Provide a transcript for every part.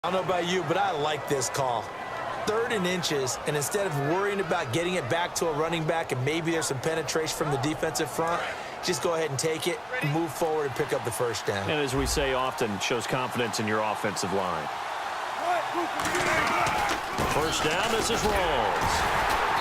I don't know about you, but I like this call. 3rd and inches, and instead of worrying about getting it back to a running back and maybe there's some penetration from the defensive front, just go ahead and take it and move forward and pick up the first down. And as we say often, shows confidence in your offensive line. First down, this is Rawls.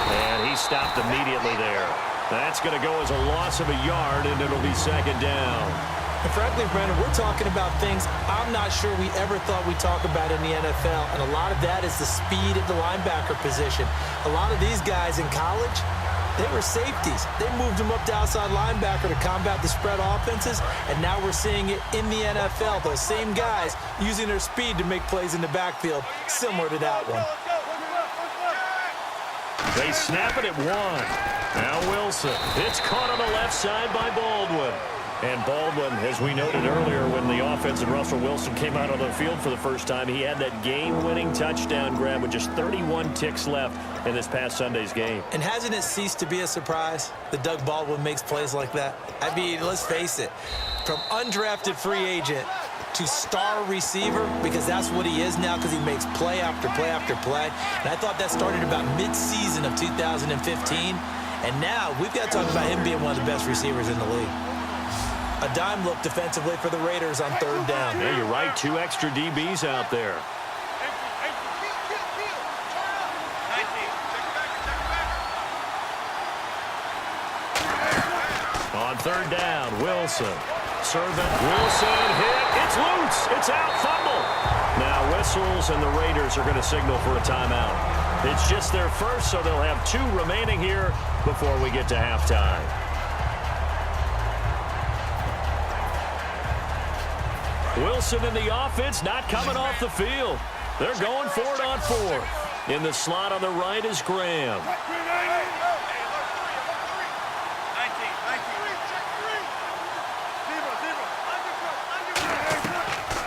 And he stopped immediately there. That's going to go as a loss of a yard, and it'll be 2nd down. And frankly, Brandon, we're talking about things I'm not sure we ever thought we'd talk about in the NFL, and a lot of that is the speed at the linebacker position. A lot of these guys in college, they were safeties. They moved them up to outside linebacker to combat the spread offenses, and now we're seeing it in the NFL. Those same guys using their speed to make plays in the backfield, similar to that one. They snap it at 1. Now Wilson. It's caught on the left side by Baldwin. And Baldwin, as we noted earlier, when the offense and Russell Wilson came out on the field for the first time, he had that game-winning touchdown grab with just 31 ticks left in this past Sunday's game. And hasn't it ceased to be a surprise that Doug Baldwin makes plays like that? I mean, let's face it, from undrafted free agent to star receiver, because that's what he is now, because he makes play after play after play. And I thought that started about mid-season of 2015. And now we've got to talk about him being one of the best receivers in the league. A dime look defensively for the Raiders on 3rd down. Yeah, you're right. 2 extra DBs out there. On 3rd down, Wilson. Servant, Wilson, hit. It's loose. It's out. Fumble. Now whistles, and the Raiders are going to signal for a timeout. It's just their first, so they'll have 2 remaining here before we get to halftime. Wilson and the offense not coming off the field. They're going for it on 4th. In the slot on the right is Graham.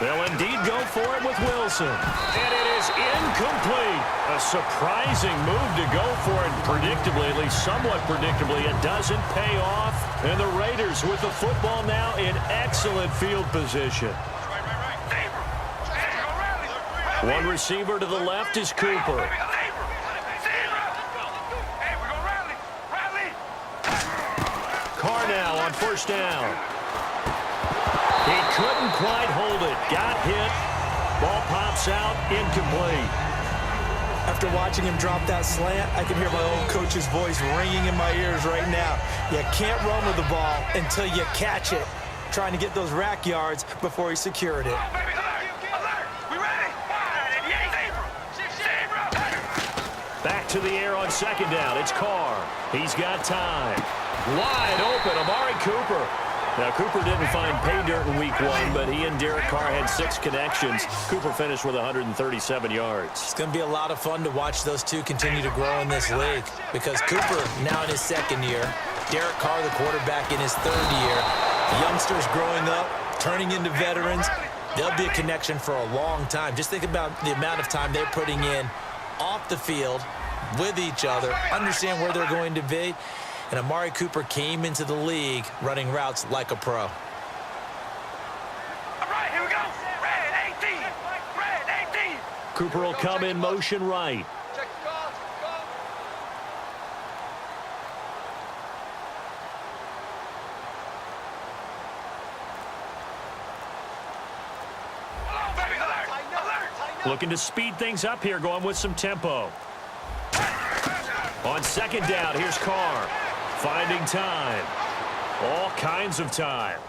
They'll indeed go for it with Wilson. And it is incomplete. A surprising move to go for it predictably, at least somewhat predictably. It doesn't pay off. And the Raiders with the football now in excellent field position. One receiver to the left is Cooper. Carr now on 1st down. He couldn't quite hold it. Got hit. Ball pops out. Incomplete. After watching him drop that slant, I can hear my old coach's voice ringing in my ears right now. You can't run with the ball until you catch it. Trying to get those rack yards before he secured it. Back to the air on 2nd down. It's Carr. He's got time. Wide open, Amari Cooper. Now, Cooper didn't find pay dirt in week 1, but he and Derek Carr had 6 connections. Cooper finished with 137 yards. It's going to be a lot of fun to watch those 2 continue to grow in this league, because Cooper now in his 2nd year, Derek Carr, the quarterback, in his 3rd year. Youngsters growing up, turning into veterans. They'll be a connection for a long time. Just think about the amount of time they're putting in off the field with each other, understand where they're going to be. And Amari Cooper came into the league running routes like a pro. All right, here we go. Red 18. Red 18. Cooper will come in motion right. Check the call. Looking to speed things up here, going with some tempo. On 2nd down, here's Carr. Finding time. All kinds of time.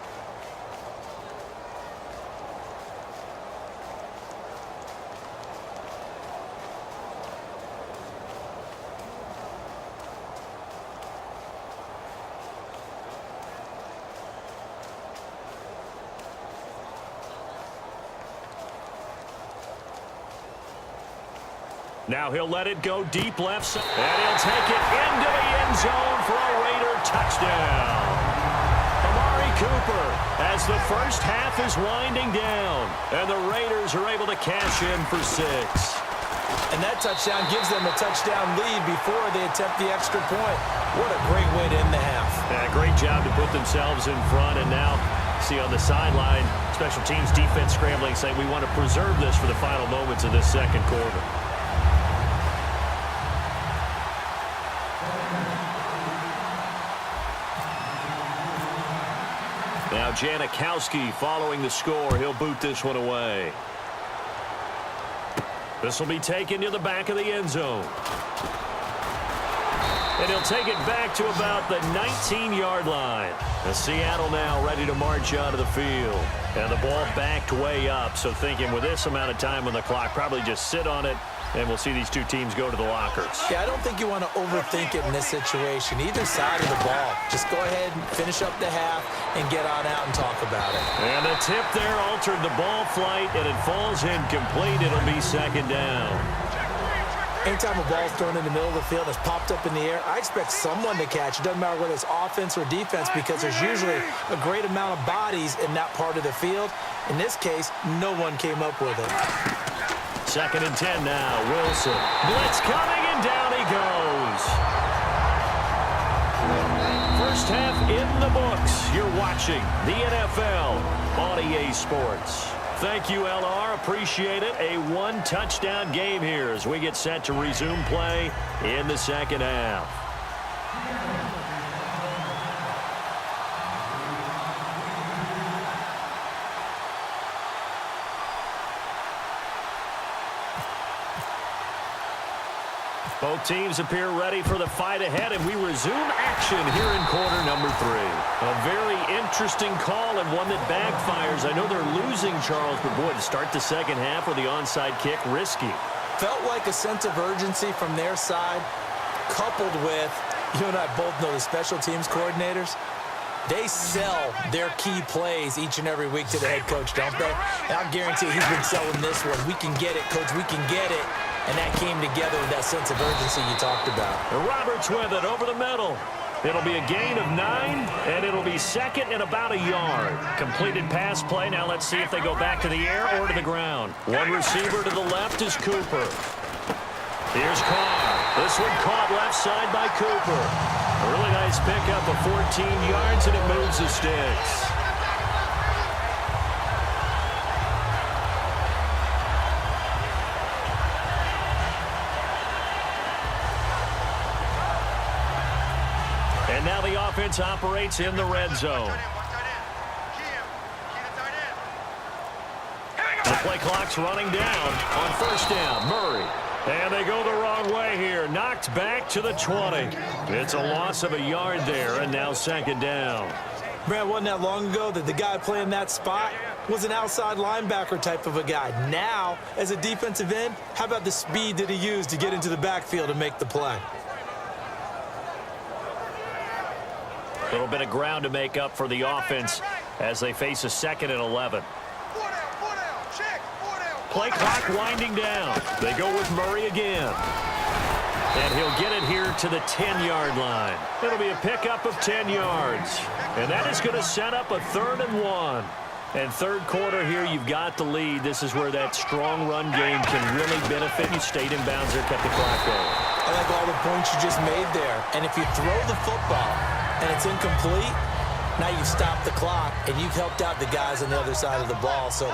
Now he'll let it go deep left side. And he'll take it into the end zone for a Raider touchdown. Amari Cooper as the first half is winding down. And the Raiders are able to cash in for 6. And that touchdown gives them a touchdown lead before they attempt the extra point. What a great way to end the half. Yeah, great job to put themselves in front. And now, see on the sideline, Special teams defense scrambling, saying we want to preserve this for the final moments of this second quarter. Now Janikowski following the score. He'll boot this one away. This will be taken to the back of the end zone. And he'll take it back to about the 19-yard line. And Seattle now ready to march out of the field. And the ball backed way up, so thinking with this amount of time on the clock, probably just sit on it, and we'll see these two teams go to the lockers. Yeah, I don't think you want to overthink it in this situation. Either side of the ball. Just go ahead and finish up the half and get on out and talk about it. And the tip there altered the ball flight, and it falls incomplete. It'll be second down. Anytime a ball's thrown in the middle of the field and it's popped up in the air, I expect someone to catch. It doesn't matter whether it's offense or defense because there's usually a great amount of bodies in that part of the field. In this case, no one came up with it. 2nd and 10 now. Wilson. Blitz coming, and down he goes. First half in the books. You're watching the NFL on EA Sports. Thank you, LR. Appreciate it. A one-touchdown game here as we get set to resume play in the second half. Both teams appear ready for the fight ahead, and we resume action here in quarter number 3. A very interesting call and one that backfires. I know they're losing, Charles, but boy, to start the second half with the onside kick, risky. Felt like a sense of urgency from their side, coupled with, you and I both know the special teams coordinators, they sell their key plays each and every week to the head coach, don't they? And I guarantee he's been selling this one. We can get it, coach, we can get it. And that came together with that sense of urgency you talked about. Roberts with it over the middle. It'll be a gain of 9, and it'll be second and about a yard. Completed pass play. Now let's see if they go back to the air or to the ground. One receiver to the left is Cooper. Here's Carr. This one caught left side by Cooper. A really nice pickup of 14 yards, and it moves the sticks. And now the offense operates in the red zone. The play clock's running down on first down. Murray. And they go the wrong way here. Knocked back to the 20. It's a loss of a yard there, and now second down. Brad, wasn't that long ago that the guy playing that spot was an outside linebacker type of a guy. Now, as a defensive end, how about the speed that he used to get into the backfield and make the play? A little bit of ground to make up for the offense as they face a 2nd and 11. Play clock winding down. They go with Murray again. And he'll get it here to the 10-yard line. It'll be a pickup of 10 yards. And that is going to set up a 3rd and 1. And third quarter here, you've got the lead. This is where that strong run game can really benefit. You stayed in bounds there, kept the clock going. I like all the points you just made there. And if you throw the football and it's incomplete, now you've stopped the clock and you've helped out the guys on the other side of the ball. So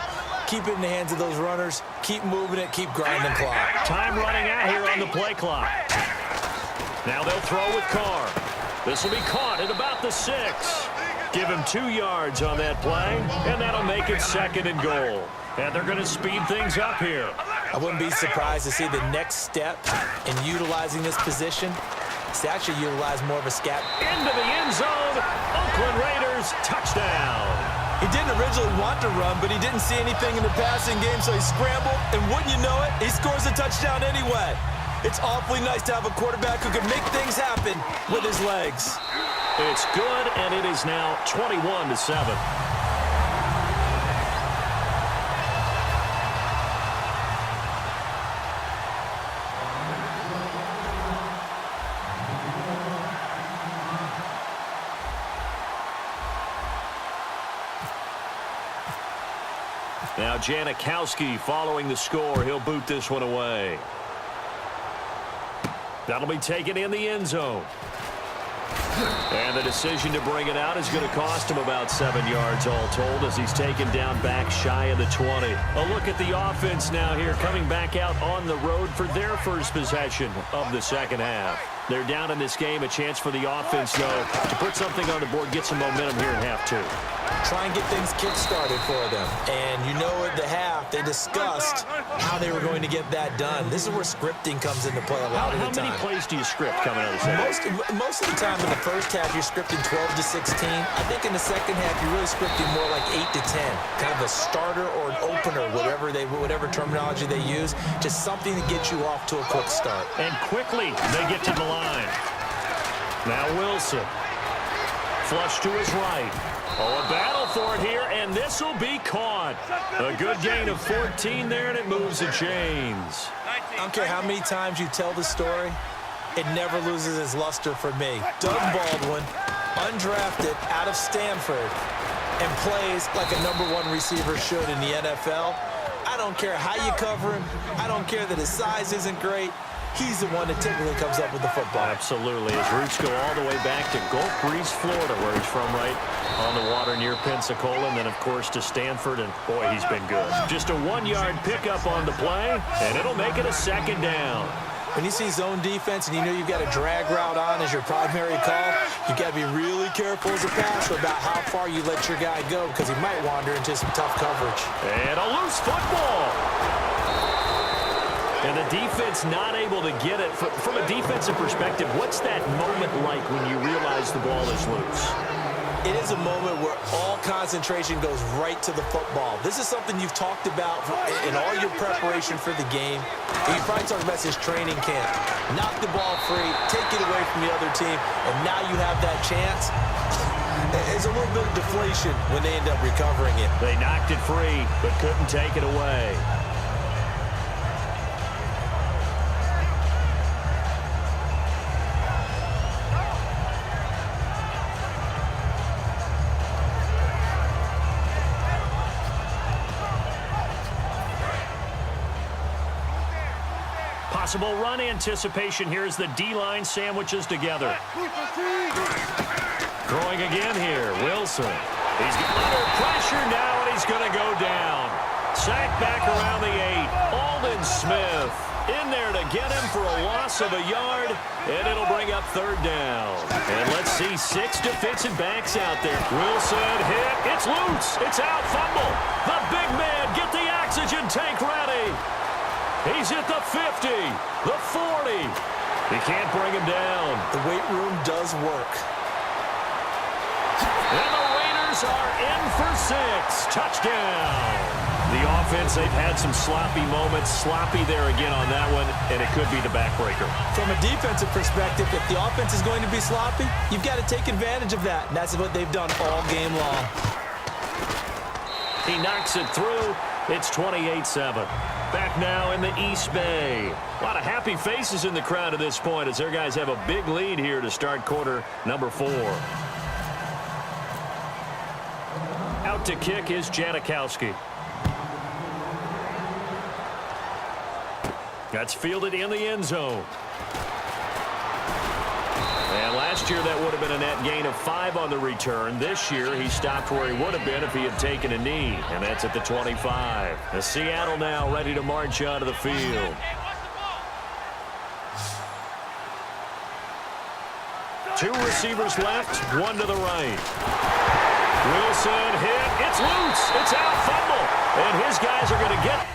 keep it in the hands of those runners. Keep moving it. Keep grinding clock. Time running out here on the play clock. Now they'll throw with Carr. This will be caught at about the 6. Give him 2 yards on that play, and that'll make it 2nd and goal. And they're going to speed things up here. I wouldn't be surprised to see the next step in utilizing this position is to actually utilize more of a scat. Into the end zone. Oakland Raiders touchdown. He didn't originally want to run, but he didn't see anything in the passing game, so he scrambled, and wouldn't you know it, he scores a touchdown anyway. It's awfully nice to have a quarterback who can make things happen with his legs. It's good, and it is now 21-7. Now Janikowski following the score. He'll boot this one away. That'll be taken in the end zone. And the decision to bring it out is going to cost him about 7 yards all told as he's taken down back shy of the 20. A look at the offense now here coming back out on the road for their first possession of the second half. They're down in this game. A chance for the offense, though, to put something on the board, get some momentum here in half two. Try and get things kick-started for them. And you know at the half, they discussed how they were going to get that done. This is where scripting comes into play a lot of the time. How many plays do you script coming out of the second? Most of the time in the first half, you're scripting 12 to 16. I think in the second half, you're really scripting more like 8 to 10. Kind of a starter or an opener, whatever terminology they use. Just something to get you off to a quick start. And quickly, they get to the line. Now Wilson. Flush to his right. Oh, a battle for it here, and this will be caught. A good gain of 14 there, and it moves the chains. I don't care how many times you tell the story, it never loses its luster for me. Doug Baldwin, undrafted out of Stanford, and plays like a #1 receiver should in the NFL. I don't care how you cover him. I don't care that his size isn't great. He's the one that typically comes up with the football. Absolutely. His roots go all the way back to Gulf Breeze, Florida, where he's from, right on the water near Pensacola, and then, of course, to Stanford, and, boy, he's been good. Just a 1-yard pickup on the play, and it'll make it a second down. When you see zone defense and you know you've got a drag route on as your primary call, you've got to be really careful as a passer about how far you let your guy go because he might wander into some tough coverage. And a loose football. And the defense not able to get it. From a defensive perspective, what's that moment like when you realize the ball is loose? It is a moment where all concentration goes right to the football. This is something you've talked about in all your preparation for the game. And you probably talked about since training camp. Knock the ball free, take it away from the other team, and now you have that chance. It's a little bit of deflation when they end up recovering it. They knocked it free, but couldn't take it away. Possible run anticipation here as the D-line sandwiches together. Throwing again here, Wilson. He's under pressure now, and he's going to go down. Sacked back around the 8. Aldon Smith in there to get him for a loss of a yard, and it'll bring up third down. And let's see 6 defensive backs out there. Wilson hit. It's loose. It's out. Fumble. The big man. Get the oxygen tank ready. He's at the 50, the 40. He can't bring him down. The weight room does work. And the Raiders are in for 6. Touchdown. The offense, they've had some sloppy moments. Sloppy there again on that one, and it could be the backbreaker. From a defensive perspective, if the offense is going to be sloppy, you've got to take advantage of that. And that's what they've done all game long. He knocks it through. It's 28-7. Back now in the East Bay. A lot of happy faces in the crowd at this point as their guys have a big lead here to start quarter number 4. Out to kick is Janikowski. That's fielded in the end zone. And last year that would have been a net gain of 5 on the return. This year he stopped where he would have been if he had taken a knee, and that's at the 25. The Seattle now ready to march out of the field. Two receivers left, one to the right. Wilson hit. It's loose. It's out. Fumble. And his guys are going to get